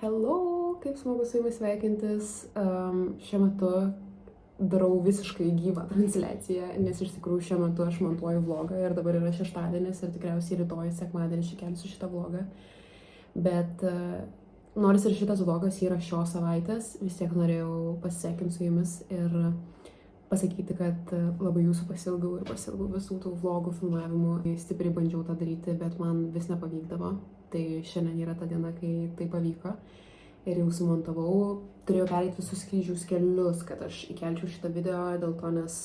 Hello, kaip smagu su jumis sveikintis. Šiuo metu darau visiškai gyvą transliaciją, nes iš tikrųjų šiuo metu aš montuoju vlogą ir dabar yra šeštadienis ir tikriausiai rytoj sekmadienis įkelsiu šitą vlogą. Bet nors ir šitas vlogas yra šios savaitės, vis tiek norėjau pasisveikinti su jumis ir pasakyti, kad labai jūsų pasiilgau visų tų vlogų filmavimų. Stipriai bandžiau tą daryti, bet man vis nepavykdavo. Tai šiandien yra ta diena, kai tai pavyko. Ir jau sumontavau. Turėjau pereiti visus kryžiaus kelius, kad aš įkelčiau šitą video, dėl to, nes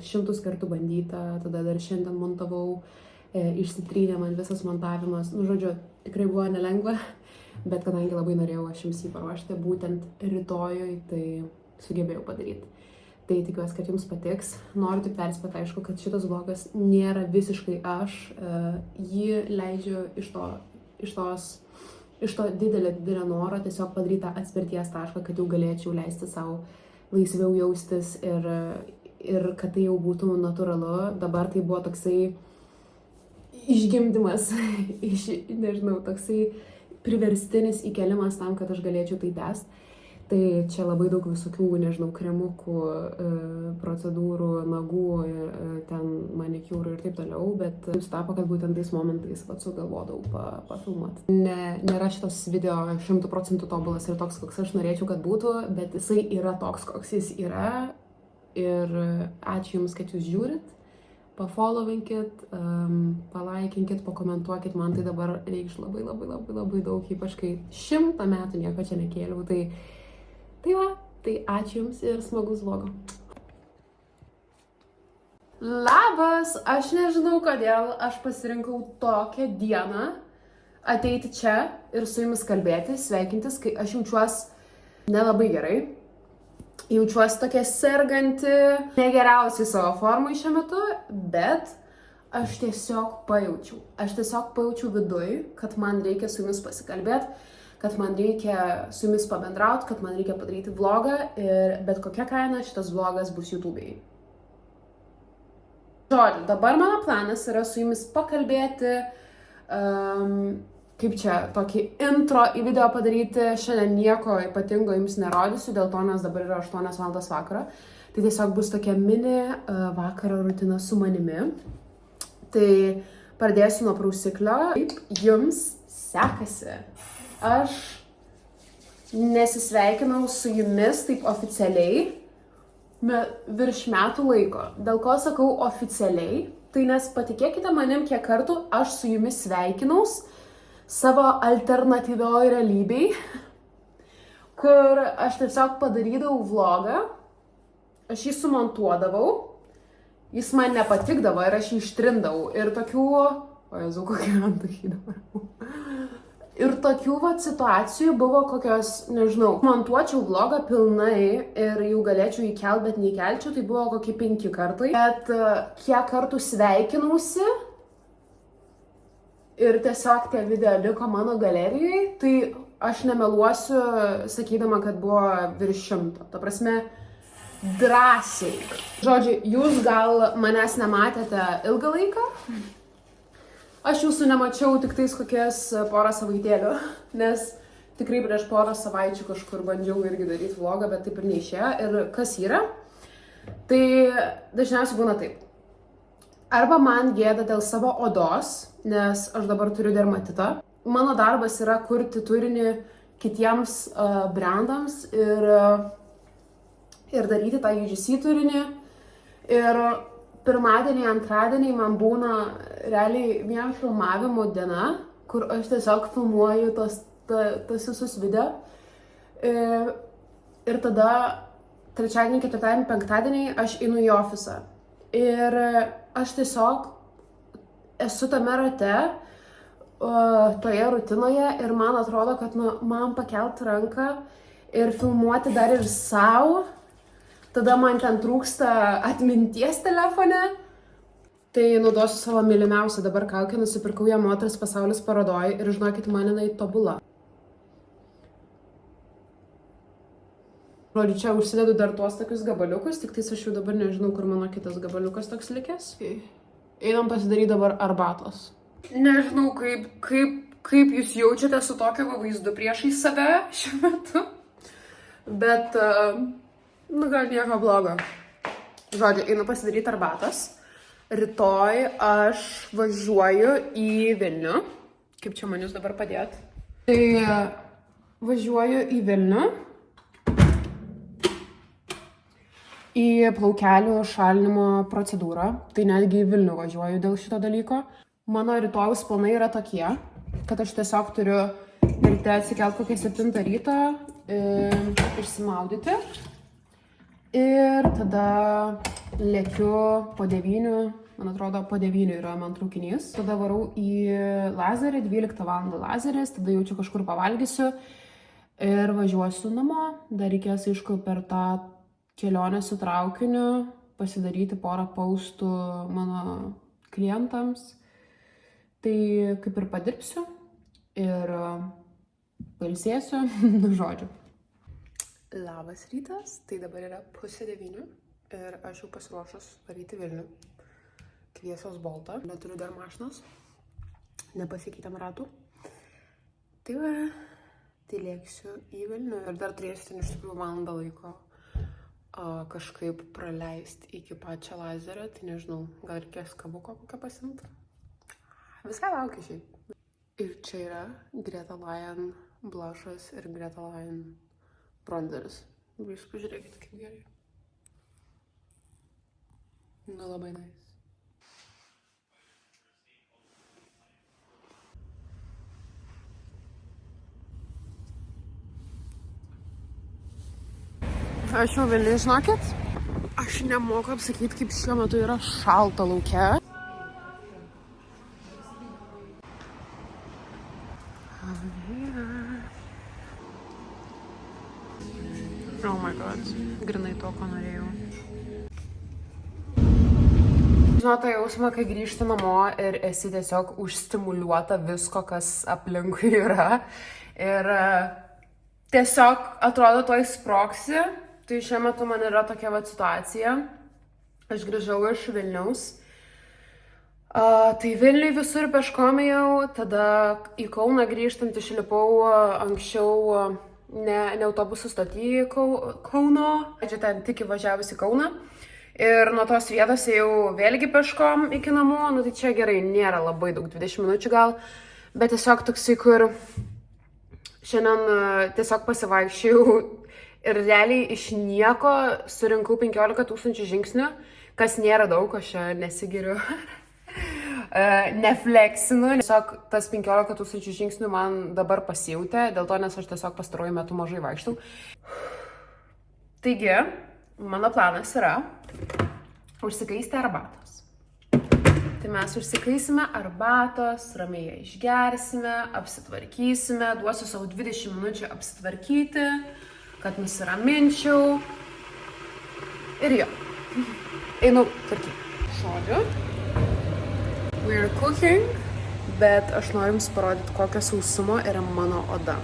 100 kartų bandyta, tada dar šiandien montavau, išsitrynė man visas montavimas. Nu, žodžiu, tikrai buvo nelengva, bet kadangi labai norėjau aš jums jį paruošti, būtent rytojui, tai sugebėjau padaryti. Tai tikiuosi, kad jums patiks. Noriu tik perspėti, aišku, kad šitas vlogas nėra visiškai aš. Jį leidžiu iš to didelio noro tiesiog padaryti tą atspirties tašką, kad jau galėčiau leisti savo laisviau jaustis ir kad tai jau būtų natūralu. Dabar tai buvo toksai išgimdymas, nežinau, toksai priverstinis įkelimas tam, kad aš galėčiau tai tęsti. Tai čia labai daug visokių, nežinau, kremukų, procedūrų, nagų, ten manikiūrų ir taip toliau, bet sutapo, kad būtent tais momentais sugalvodavau pafilmuoti. Nėra šitas video 100% tobulas ir toks, koks aš norėčiau, kad būtų, bet jisai yra toks, koks jis yra. Ir ačiū Jums, kad Jūs žiūrit. Pafollowinkit, palaikinkit, pakomentuokit, man tai dabar reikš labai daug, ypač kai 100 metų nieko čia nekėliau. Tai ačiū Jums ir smagus vlogo. Labas, aš nežinau kodėl aš pasirinkau tokią dieną ateiti čia ir su Jumis kalbėti, sveikintis, kai aš jaučiuosi nelabai gerai. Jaučiuosi tokia serganti, negeriausiai savo formai šiuo metu, bet aš tiesiog pajaučiau viduj, kad man reikia su Jumis pasikalbėti, kad man reikia su Jumis pabendrauti, kad man reikia padaryti vlogą ir bet kokia kaina šitas vlogas bus YouTube'ai. Žodžiu, dabar mano planas yra su Jumis pakalbėti, kaip čia, tokį intro į video padaryti. Šiandien nieko ypatingo Jums nerodysiu, dėl to, nes dabar yra 8 valandos vakaro. Tai tiesiog bus tokia mini vakaro rutina su manimi. Tai pradėsiu nuo prausiklio. Kaip Jums sekasi? Aš nesisveikinau su Jumis taip oficialiai virš metų laiko. Dėl ko sakau oficialiai? Tai nes patikėkite manim, kiek kartų aš su Jumis sveikinaus savo alternatyvioj realybėj, kur aš tiesiog padarydavau vlogą, aš jį sumontuodavau, jis man nepatikdavo ir aš jį ištrindavau. Ir tokių, o Jėzau, kokia antakį dabar. Ir tokių situacijų buvo kokios, nežinau, montuočiau vlogą pilnai ir jau galėčiau įkelti, bet neįkelčiau, tai buvo kokie 5 kartai. Bet kiek kartų sveikinausi ir tiesiog tie video liko mano galerijai, tai aš nemeluosiu, sakydama, kad buvo virš 100. Ta prasme, drąsiai. Žodžiu, jūs gal manęs nematėte ilgą laiką. Aš Jūsų nemačiau tik tais kokias porą savaitėlių, nes tikrai prieš porą savaičių kažkur bandžiau irgi daryti vlogą, bet taip ir neišėjo. Ir kas yra? Tai dažniausiai būna taip. Arba man gėda dėl savo odos, nes aš dabar turiu dermatitą. Mano darbas yra kurti turinį kitiems brandams ir daryti tą UGC turinį. Ir pirmadienį, antradienį man būna realiai vien filmavimo diena, kur aš tiesiog filmuoju tas visus video. Ir tada trečiadienį, ketvirtadienį, penktadienį aš einu į ofisą. Ir aš tiesiog esu tame rate, toje rutinoje ir man atrodo, kad man pakelt ranką ir filmuoti dar ir savo. Tada man ten trūksta atminties telefone. Tai naudosiu savo mylimiausią dabar kaukę, nusipirkau ją Moters pasaulis parodoj ir žinokit, man jinai tobula. Žodžiu, čia užsidedu dar tuos tokius gabaliukus, tik tais aš jau dabar nežinau, kur mano kitas gabaliukas toks likęs. Einam pasidaryti dabar arbatos. Nežinau, kaip kaip jūs jaučiate su tokiu vaizdu priešai save šiuo metu. Bet, gal nieko blogo. Žodžiu, einu pasidaryti arbatos. Rytoj aš važiuoju į Vilnių. Kaip čia man jūs dabar padėt? Tai važiuoju į Vilnių. Į plaukelių šalinimo procedūrą. Tai netgi į Vilnių važiuoju dėl šito dalyko. Mano rytojaus planai yra tokie, kad aš tiesiog turiu ryte atsikelti kokią 7 ryto, išsimaudyti ir tada lėkiu po 9, man atrodo po 9 yra man traukinys. Tada varau į Lazerį, 12 val. Lazeris, tada jaučiu kažkur pavalgysiu ir važiuosiu namo. Dar reikės, aišku, per tą kelionę su traukiniu pasidaryti porą postų mano klientams. Tai kaip ir padirbsiu ir pailsėsiu, žodžiu. Labas rytas, tai dabar yra 8:30 ir aš jau pasiruošus varyti Vilnių. Kviesiuos Boltą, neturiu dar mašinos, nepasikeitėm ratų. Tai va, tai lėksiu į Vilnių ir dar turėsiu ten iš tikrųjų valandą laiko kažkaip praleisti iki pačią Lazerio, tai nežinau, gal reikės kabuko kokią pasimti. Visai laukiu šiaip. Ir čia yra Greta Lion blushas ir Greta Lion bronzeris. Jūs pažiūrėkite, kaip gerai. Nu, labai nice. Aš jau Vilniui, žinokit, aš nemoku apsakyti, kaip šiuo metu yra šalta lauke. Oh my god, grinai to, ko norėjau. Žinota jausmą, kai grįžti namo ir esi tiesiog užstimuliuota visko, kas aplinkui yra. Ir tiesiog atrodo tuoj sprogsi. Tai šiuo metu man yra tokia vat situacija. Aš grįžau iš Vilniaus. Tai Vilniui visur peškom ėjau, tada į Kauną grįžtant išlipau anksčiau ne autobusų stoty Kauno, čia ten tik įvažiavus į Kauną. Ir nuo tos vietos ėjau vėlgi peškom iki namų, nu tai čia gerai, nėra labai daug, 20 minučių gal, bet tiesiog toksai, kur šiandien tiesiog pasivaikščiau ir realiai iš nieko surinkau 15 000 žingsnių, kas nėra daug, aš čia nesigiriu. Nefleksinu, tiesiog tas 15 000 žingsnių man dabar pasijautė, dėl to, nes aš tiesiog pastaruoju metu mažai vaikštau. Taigi, mano planas yra užsikaisti arbatos. Tai mes užsikaisime arbatos, ramiai ją išgersime, apsitvarkysime, duosiu savo 20 minučių apsitvarkyti, kad nusiraminčiau. Ir jo, einu tvarkyti. Žodžiu. We're cooking, bet aš noriu jums parodyti, kokio sausumo yra mano oda.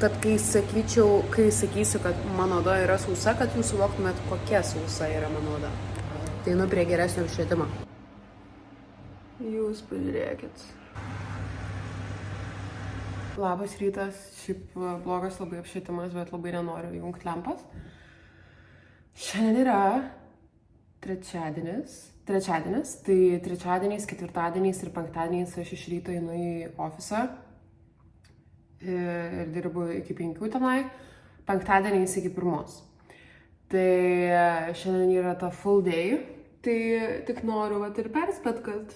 Tad kai sakysiu, kad mano oda yra sausa, kad jūs suvoktumėt, kokia sausa yra mano oda. Tai einu prie geresnio apšvietimo. Jūs pažiūrėkit. Labas rytas, šiaip blogas labai apšvietimas, bet labai nenoriu jungti lempas. Šiandien yra trečiadienis, tai trečiadieniais, ketvirtadieniais ir penktadieniais aš iš ryto einu į ofisą ir dirbu iki 5 tenai, penktadieniais iki 1. Tai šiandien yra ta full day, tai tik noriu ir perspėt, kad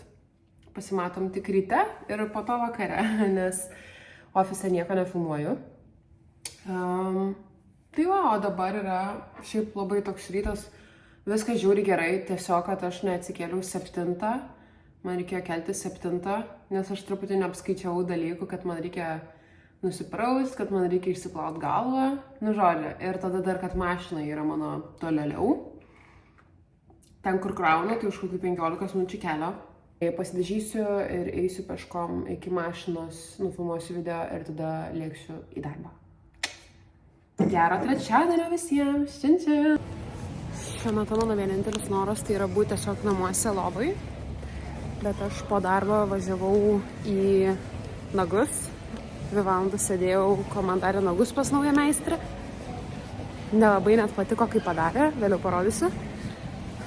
pasimatom tik ryte ir po to vakare, nes ofise nieko nefilmuoju. Tai va, o dabar yra šiaip labai toks rytas. Viskas žiūri gerai, tiesiog, kad aš neatsikėliau 7, man reikėjo kelti 7, nes aš truputį neapskaičiavau dalykų, kad man reikia nusipraust, kad man reikia išsiplaut galvą, nu žodžiu, ir tada dar, kad mašina yra mano tolėliau. Ten, kur kraunu, tai už kokių 15 minučių kelio. Pasidažysiu ir eisiu peškom iki mašinos, nufilmuosiu video ir tada lėksiu į darbą. Gero trečiadienio visiems, šiandien. Šiuo metu mano vienintelis noras tai yra būti tiesiog namuose lovai, bet aš po darbo važiavau į nagus. 2 valandas sėdėjau, kol man darė nagus pas naują meistrę. Nelabai net patiko, kaip padarė, vėliau parodysiu.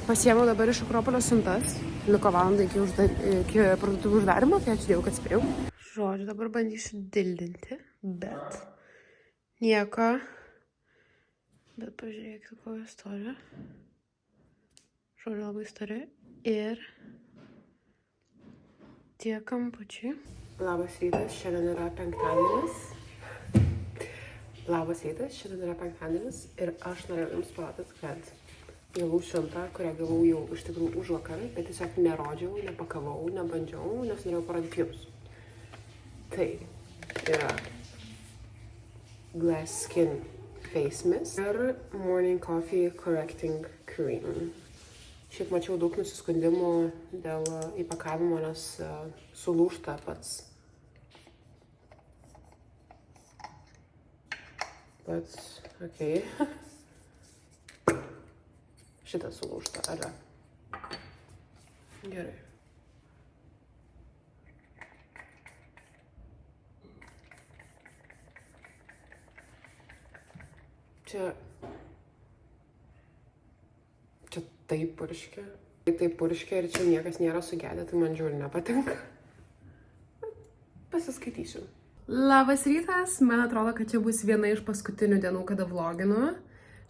Pasiėmiau dabar iš Akropolio siuntas. Liko valandą iki parduotuvių uždarimo, tai ačiū Dievui, kad spėjau. Žodžiu, dabar bandysiu dildinti, bet nieko. Bet pažiūrėkite, kokia istorija. Žodžiu, labai stori. Ir tie kampučiai. Labas rytas, šiandien yra penktadienis. Ir aš norėjau jums parodyti, kad gavau siuntą, kurią gavau jau iš tikrųjų užvakar, bet tiesiog nerodžiau, nepakavau, nebandžiau, nes norėjau parodyti jums. Tai yra Glass Skin Face Mist ir Morning Coffee Correcting Cream. Šiaip mačiau daug nusiskundimų dėl įpakavimo, nes sulūžta pats. Bet, okei. Šitas sulūžta, ar? Gerai. Čia taip purškia. Taip purškia ir čia niekas nėra sugedę, tai man žiūri nepatinka. Pasiskaitysiu. Labas rytas, man atrodo, kad čia bus viena iš paskutinių dienų, kada vloginu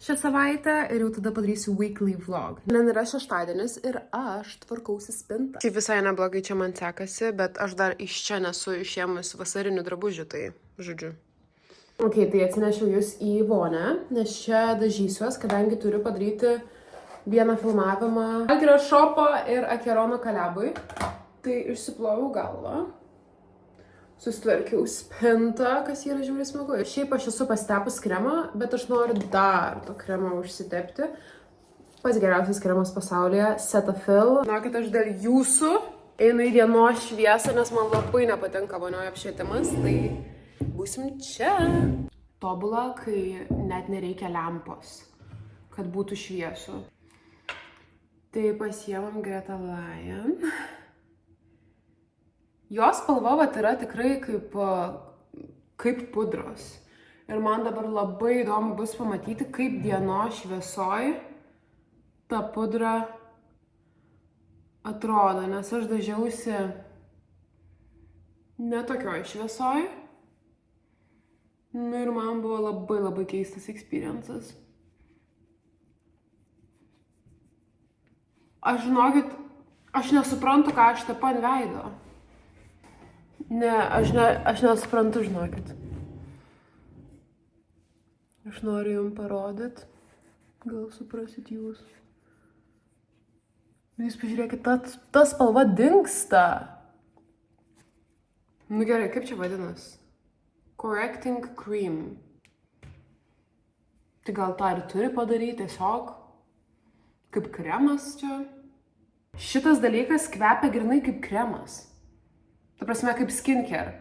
šią savaitę ir jau tada padarysiu weekly vlog. Šiandien yra šeštadienis ir aš tvarkausi spintą. Šiaip visai neblogai čia man sekasi, bet aš dar iš čia nesu išėmus vasarinių drabužių, tai žodžiu. Ok, tai atsinešiau jūs į vonę, nes čia dažysiuos, kadangi turiu padaryti vieną filmavimą Algirio šopo ir Akerono kalebui. Tai išsiploviau galvą. Susitvarkiau spintą, kas yra žiauriai smagu. Šiaip aš esu pasitepus kremą, bet aš noriu dar to kremą užsitepti. Pats geriausias kremas pasaulyje, Cetaphil. Žinokit, aš dėl jūsų einu į dienos šviesą, nes man labai nepatinka vonioje apšvietimas, tai būsim čia. Tobula, kai net nereikia lempos, kad būtų šviesu. Tai pasiemam Greta Lion. Jos spalva vat yra tikrai kaip pudros. Ir man dabar labai įdomu bus pamatyti, kaip dienos šviesoj ta pudra atrodo, nes aš dažiausi ne tokioj šviesoj. Ir man buvo labai keistas experiences. Aš žinokit, aš nesuprantu, ką aš tepu ant veido. Ne, aš nesuprantu, žinokit. Aš noriu jums parodyt. Gal suprasit jūs. Jūs pažiūrėkit, ta spalva dingsta. Nu gerai, kaip čia vadinas? Correcting Cream. Tai gal tą ir turi padaryti tiesiog kaip kremas čia. Šitas dalykas kvepia grinai kaip kremas. Ta prasme, kaip skincare.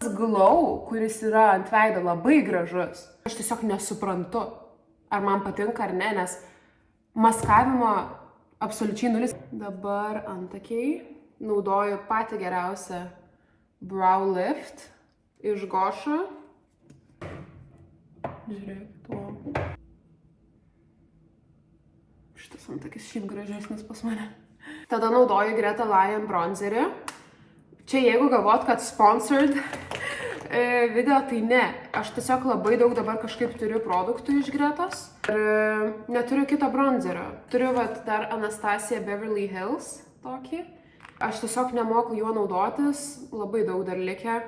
Tas glow, kuris yra ant veido, labai gražus. Aš tiesiog nesuprantu, ar man patinka ar ne, nes maskavimo absoliučiai nulis. Dabar antakiai naudoju patį geriausią Brow Lift iš Gošo. Žiūrėkit, o. Šitas antakis šiaip gražesnis pas mane. Tada naudoju Greta Lion bronzerį. Čia jeigu galvot, kad sponsored video, tai ne. Aš tiesiog labai daug dabar kažkaip turiu produktų iš Gretos. Ir neturiu kito bronzerio. Turiu dar Anastasia Beverly Hills tokį. Aš tiesiog nemoku juo naudotis. Labai daug dar likę.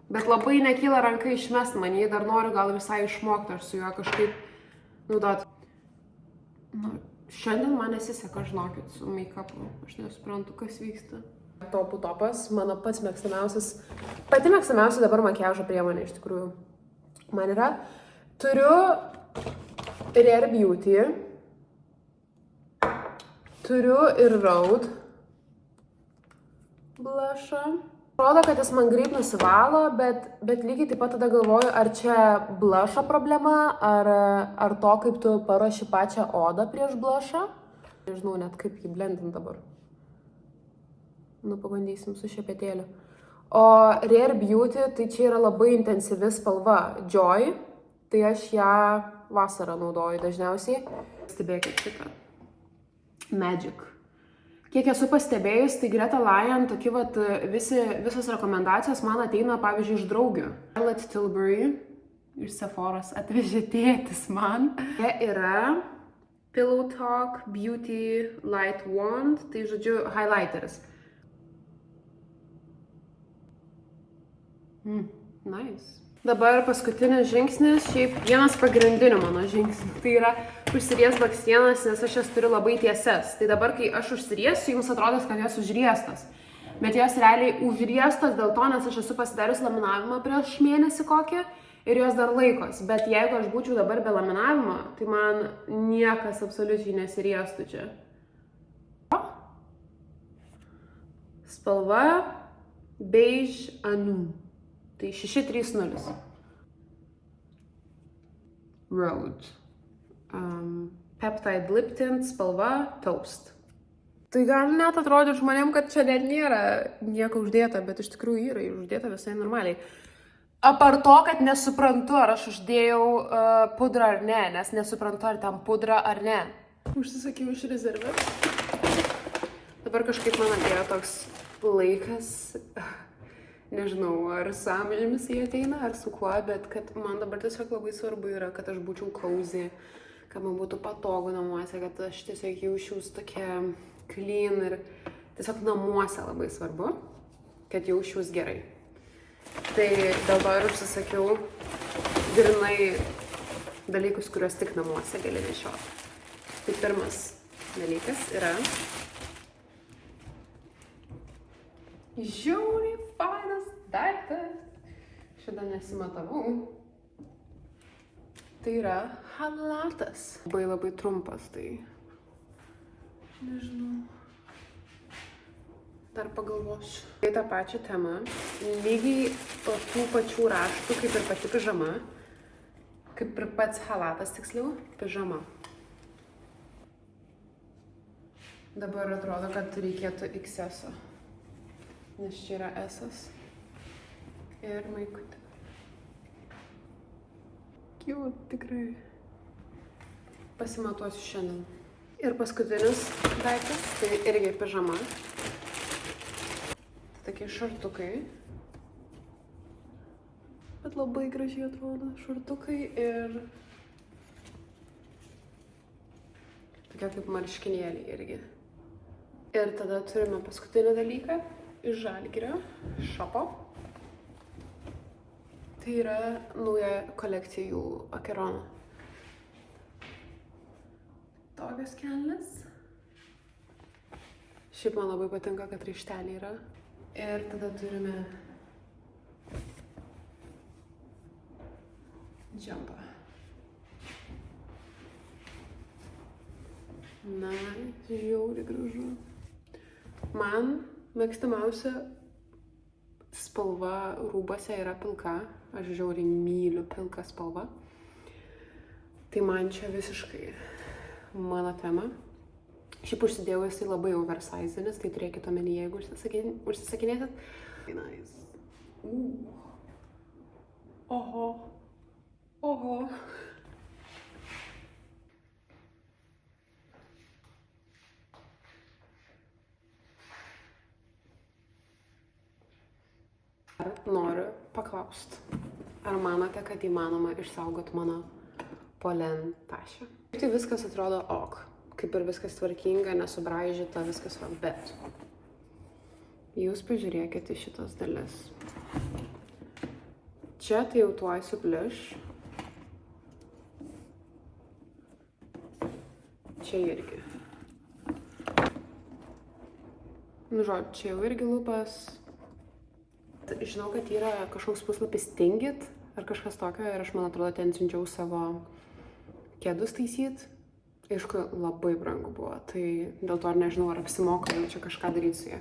Bet labai nekyla ranka išmest man jį. Dar noriu gal visai išmokti ar su juo kažkaip naudoti. Nu, šiandien man nesiseka, žinokit, su make-upu. Aš nesuprantu, kas vyksta. Topų topas, mano pati mėgstamiausia dabar makiažo priemonė iš tikrųjų. Man yra, turiu Rare Beauty, turiu ir Rhode blushą. Rodo, kad jis man greit nusivalo, bet lygiai taip pat tada galvoju, ar čia blusho problema, ar to, kaip tu paruoši pačią odą prieš blushą. Nežinau net kaip jį blendint dabar. Nu, pabandysim su šepetėliu. O Rare Beauty, tai čia yra labai intensyvi spalva. Joy, tai aš ją vasarą naudoju dažniausiai. Stebėkit šitą. Magic. Kiek esu pastebėjus, tai Greta Lion, tokie vat, visos rekomendacijos man ateina, pavyzdžiui, iš draugių. Charlotte Tilbury iš Sephoros atvežė tėtis man. Jie yra Pillow Talk Beauty Light Wand, tai žodžiu highlighteris. Nice. Dabar paskutinis žingsnis, šiaip vienas pagrindinių mano žingsnių, tai yra užsiries blakstienas, nes aš jas turiu labai tiesias. Tai dabar, kai aš užsiriesiu, jums atrodo, kad jos užriestos. Bet jos realiai užriestos dėl to, nes aš esu pasidarius laminavimą prieš mėnesį kokį ir jos dar laikos. Bet jeigu aš būčiau dabar be laminavimo, tai man niekas absoliučiai nesiriestų čia. Spalva Beige Anu. Tai 630. Road. Peptide Lip Tint, spalva Toast. Tai gali net atrodyti žmonėm, kad čia net nėra nieko uždėta, bet iš tikrųjų yra uždėta visai normaliai. Apart to, kad nesuprantu, ar aš uždėjau pudrą ar ne, nes nesuprantu, ar ten pudra ar ne. Užsisakiau iš rezervės. Dabar kažkaip man atėjo toks laikas, nežinau, ar su amžiamis jie ateina, ar su kuo, bet kad man dabar tiesiog labai svarbu yra, kad aš būčiau cozy, kad man būtų patogu namuose, kad aš tiesiog jausčiaus tokia clean ir tiesiog namuose labai svarbu, kad jausčiaus gerai. Tai dėl to ir užsisakiau grinai dalykus, kuriuos tik namuose gali nešioti. Tai pirmas dalykas yra žiauriai fainas daiktas. Šitą nesimatavau. Tai yra halatas. Labai trumpas, tai nežinau. Dar pagalvosiu. Tai tą pačią temą. Lygiai tų pačių raštų, kaip ir pati pižama. Kaip ir pats halatas, tiksliau, pižama. Dabar atrodo, kad reikėtų XS-o. Nes čia yra S-as ir maikutė. Cute, tikrai. Pasimatuosiu šiandien. Ir paskutinis daiktas, tai irgi pižama. Tai tokie šortukai. Bet labai gražiai atrodo šortukai ir tokie kaip marškinėliai irgi. Ir tada turime paskutinį dalyką. Iš Žalgirio šopo. Tai yra nauja kolekcija jų Akerono. Tokios kelnes. Šiaip man labai patinka, kad raišteliai yra. Ir tada turime džempą. Na, žiauriai gražu. Man mėgstamiausia spalva rūbose yra pilka. Aš žiauriai myliu pilką spalvą. Tai man čia visiškai mano tema. Šiaip užsidėjau jisai labai oversizinis, tai turėkit omeny, jeigu užsisakinėsit. Nice. Oho. Oho. Noriu paklausti, ar manote, kad įmanoma išsaugoti mano polen tašę? Tai viskas atrodo ok, kaip ir viskas tvarkinga, nesubraižyta, viskas va, bet jūs pažiūrėkite šitas dalis. Čia tai jau tuoj supliš. Čia irgi. Nu, žodžiu, čia jau irgi lupas. Žinau, kad yra kažkoks puslapis Tingit ar kažkas tokio ir aš, man atrodo, ten siunčiau savo kėdus taisyt. Aišku, labai brangu buvo, tai dėl to ar nežinau, ar apsimoka jau čia kažką daryti su jie.